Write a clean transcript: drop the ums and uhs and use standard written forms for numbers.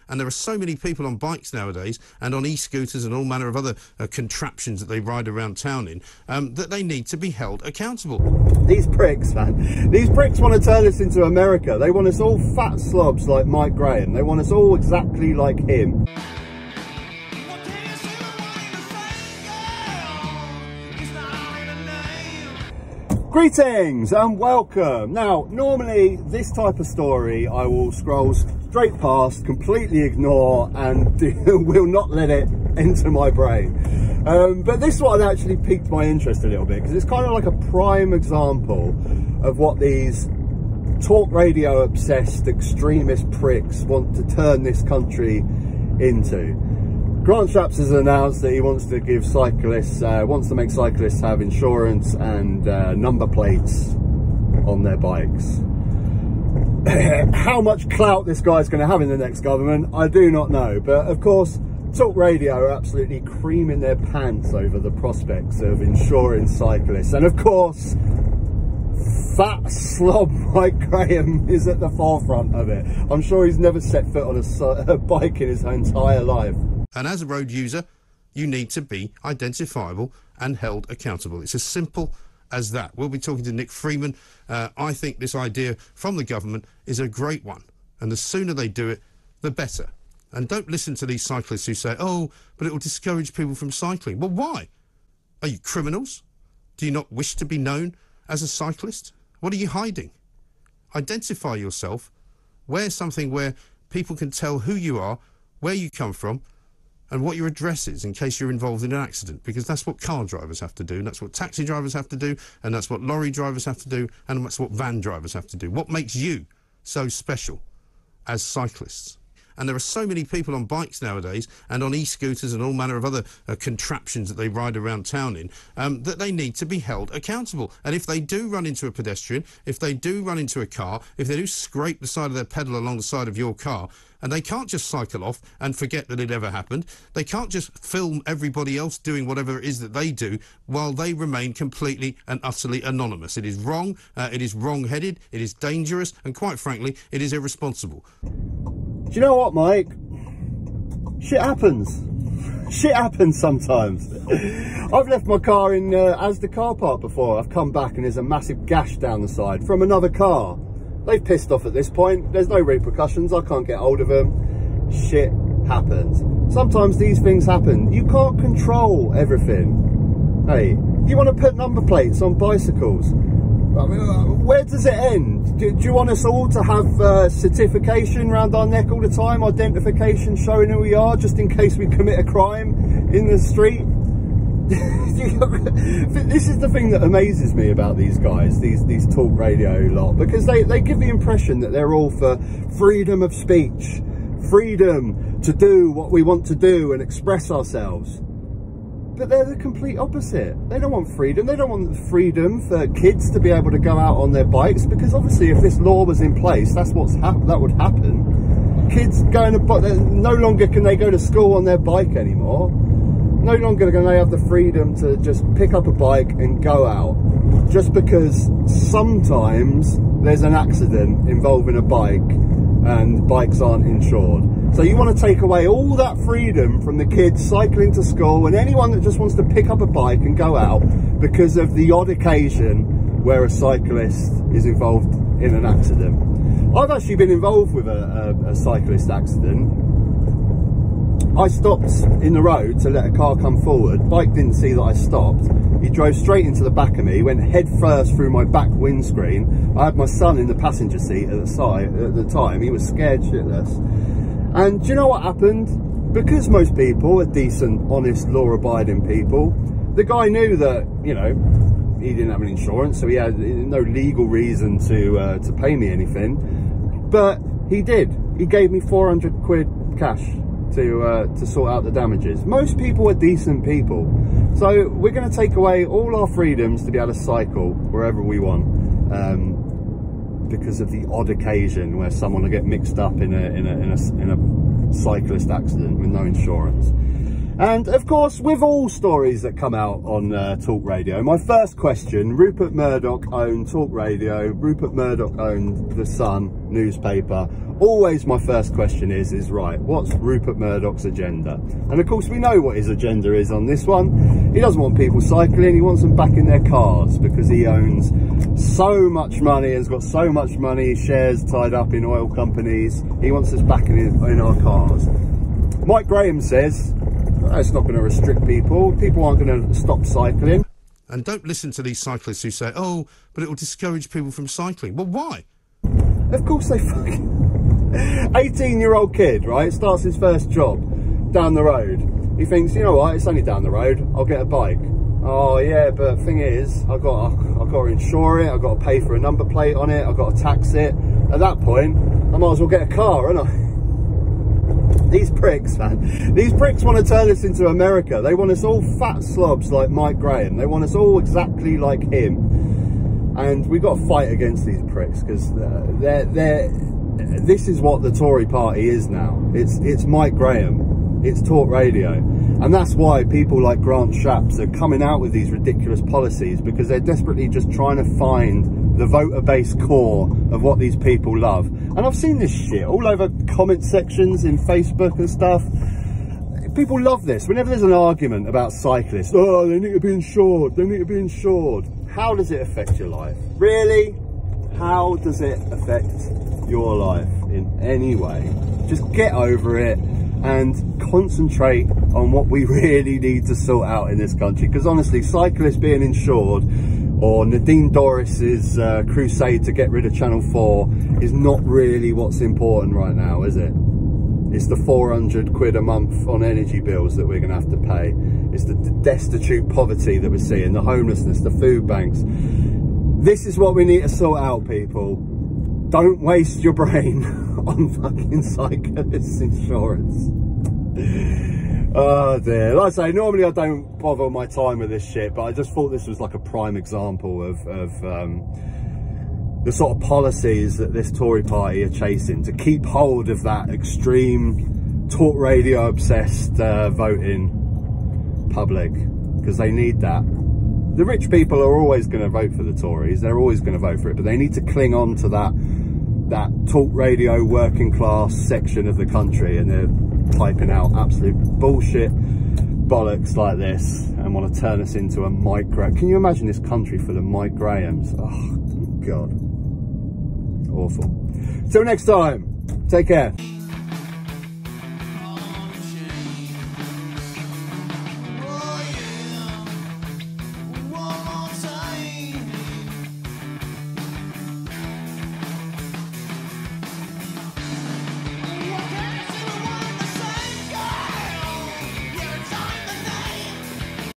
And there are so many people on bikes nowadays and on e-scooters and all manner of other contraptions that they ride around town in that they need to be held accountable. These pricks, man. These pricks want to turn us into America. They want us all fat slobs like Mike Graham. They want us all exactly like him. Greetings and welcome. Now, normally this type of story I will scroll straight past, completely ignore, and will not let it enter my brain. But this one actually piqued my interest a little bit because it's kind of like a prime example of what these talk radio obsessed extremist pricks want to turn this country into. Grant Shapps has announced that he wants to give cyclists, wants to make cyclists have insurance and number plates on their bikes. How much clout this guy's going to have in the next government, I do not know. But of course, talk radio are absolutely creaming their pants over the prospects of insuring cyclists. And of course, fat slob Mike Graham is at the forefront of it. I'm sure he's never set foot on a bike in his entire life. And as a road user, you need to be identifiable and held accountable. It's as simple as that. We'll be talking to Nick Freeman. I think this idea from the government is a great one. And the sooner they do it, the better. And don't listen to these cyclists who say, oh, but it will discourage people from cycling. Well, why? Are you criminals? Do you not wish to be known as a cyclist? What are you hiding? Identify yourself. Wear something where people can tell who you are, where you come from, and what your address is in case you're involved in an accident, because that's what car drivers have to do, and that's what taxi drivers have to do, and that's what lorry drivers have to do, and that's what van drivers have to do. What makes you so special as cyclists? And there are so many people on bikes nowadays and on e-scooters and all manner of other contraptions that they ride around town in that they need to be held accountable. And if they do run into a pedestrian, if they do run into a car, if they do scrape the side of their pedal along the side of your car, and they can't just cycle off and forget that it ever happened. They can't just film everybody else doing whatever it is that they do while they remain completely and utterly anonymous. It is wrong, it is wrong-headed, it is dangerous, and quite frankly, it is irresponsible. Do you know what, Mike? Shit happens. Shit happens sometimes. I've left my car in Asda car park before. I've come back and there's a massive gash down the side from another car. They've pissed off at this point. There's no repercussions. I can't get hold of them. Shit happens. Sometimes these things happen. You can't control everything. Hey, you want to put number plates on bicycles? Where does it end? Do you want us all to have certification around our neck all the time? Identification showing who we are, just in case we commit a crime in the street? This is the thing that amazes me about these guys, these talk radio lot, because they give the impression that they're all for freedom of speech, freedom to do what we want to do and express ourselves. But they're the complete opposite. They don't want freedom. They don't want freedom for kids to be able to go out on their bikes, because obviously if this law was in place, that's that would happen. Kids no longer can they go to school on their bike anymore. No longer can they have the freedom to just pick up a bike and go out, just because sometimes there's an accident involving a bike and bikes aren't insured. So you want to take away all that freedom from the kids cycling to school and anyone that just wants to pick up a bike and go out because of the odd occasion where a cyclist is involved in an accident. I've actually been involved with a cyclist accident. I stopped in the road to let a car come forward. Bike didn't see that I stopped. He drove straight into the back of me, went head first through my back windscreen. I had my son in the passenger seat at the time. He was scared shitless. And do you know what happened? Because most people are decent, honest, law-abiding people, the guy knew that, you know, he didn't have an insurance, so he had no legal reason to pay me anything. But he did. He gave me 400 quid cash to sort out the damages. Most people are decent people, so we're going to take away all our freedoms to be able to cycle wherever we want, because of the odd occasion where someone will get mixed up in a cyclist accident with no insurance. And of course, with all stories that come out on Talk Radio, my first question, Rupert Murdoch owned Talk Radio, Rupert Murdoch owned The Sun newspaper. Always my first question is right, what's Rupert Murdoch's agenda? And of course we know what his agenda is on this one. He doesn't want people cycling, he wants them back in their cars because he owns so much money, has got so much money, shares tied up in oil companies. He wants us back in our cars. Mike Graham says, it's not going to restrict people. People aren't going to stop cycling. And don't listen to these cyclists who say, oh, but it will discourage people from cycling. Well, why? Of course they fucking... 18-year-old kid, right, starts his first job down the road. He thinks, you know what, it's only down the road, I'll get a bike. Oh, yeah, but the thing is, I've got to insure it, I've got to pay for a number plate on it, I've got to tax it. At that point, I might as well get a car, haven't I? These pricks, man. These pricks want to turn us into America. They want us all fat slobs like Mike Graham. They want us all exactly like him. And we've got to fight against these pricks because this is what the Tory party is now. It's Mike Graham. It's Talk Radio. And that's why people like Grant Shapps are coming out with these ridiculous policies, because they're desperately just trying to find the voter-based core of what these people love. And I've seen this shit all over comment sections in Facebook and stuff. People love this. Whenever there's an argument about cyclists, oh, they need to be insured, they need to be insured. How does it affect your life? Really? How does it affect your life in any way? Just get over it and concentrate on what we really need to sort out in this country. Because honestly, cyclists being insured, or Nadine Dorris's crusade to get rid of Channel 4 is not really what's important right now, is it? It's the 400 quid a month on energy bills that we're going to have to pay. It's the destitute poverty that we're seeing, the homelessness, the food banks. This is what we need to sort out, people. Don't waste your brain on fucking cyclist insurance. Oh dear. Like I say, normally I don't bother my time with this shit, but I just thought this was like a prime example of the sort of policies that this Tory party are chasing to keep hold of that extreme Talk Radio obsessed voting public, because they need that. The rich people are always going to vote for the Tories, they're always going to vote for it, but they need to cling on to that Talk Radio working class section of the country, and they're typing out absolute bullshit bollocks like this and want to turn us into a Mike Graham. Can you imagine this country full of Mike Grahams? Oh God, awful. Till next time, take care.